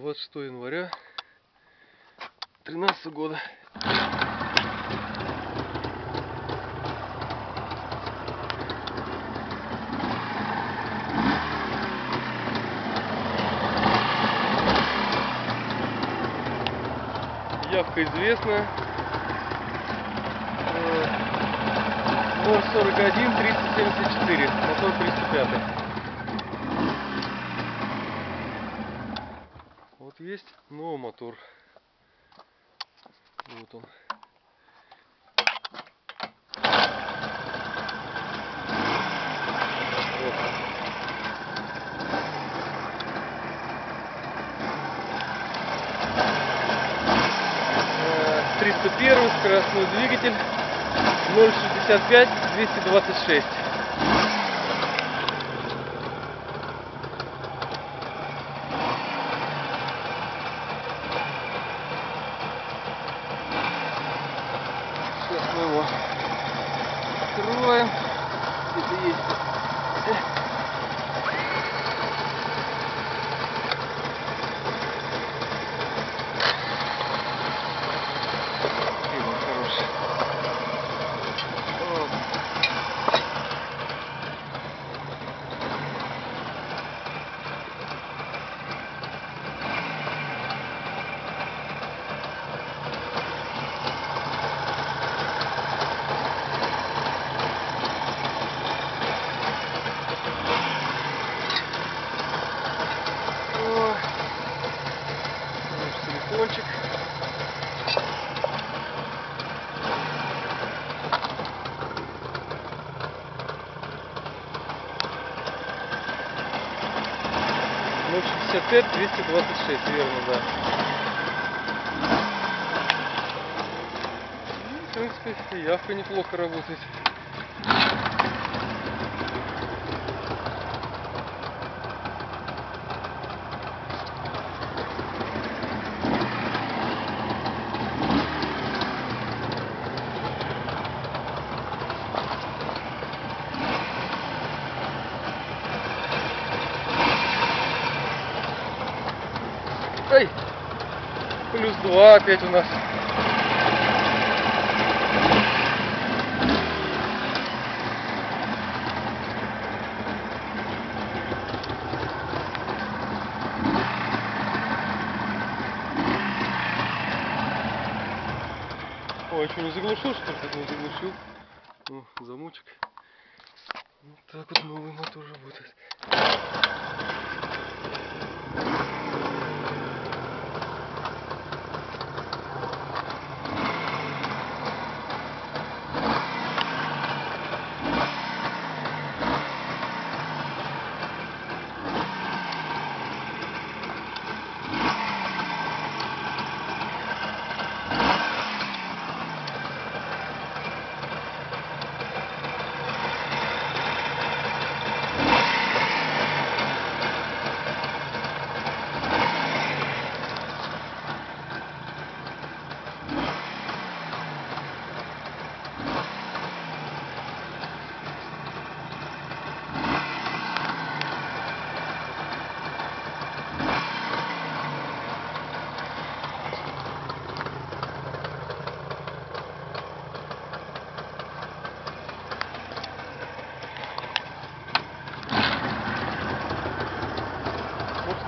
26 января 2013 года. Явка известна. 041 374, мотор 305. Вот есть новый мотор. Вот он. Вот. 301 скоростной двигатель, 065 226. Сейчас мы его откроем. Это есть. Телефончик. Ну, 65 226, верно, да. И, в принципе, явка неплохо работает. Эй! Плюс 2 опять у нас. Ой, а что, не заглушил, что ли? Не заглушил. О, замочек. Вот так вот новый мотор работает.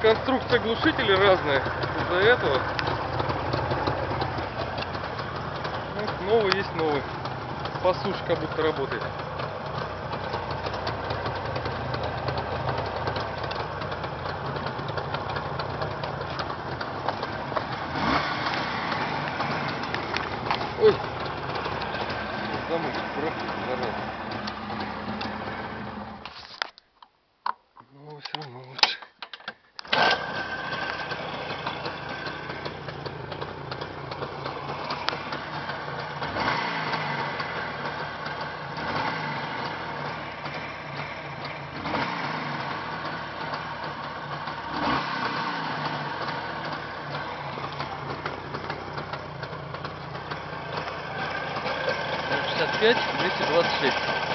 Конструкция глушителя разная из-за этого. Вот новый есть новый. По суше как будто работает. Ой! Замочек практически зараза. Но все равно лучше. Пять 226.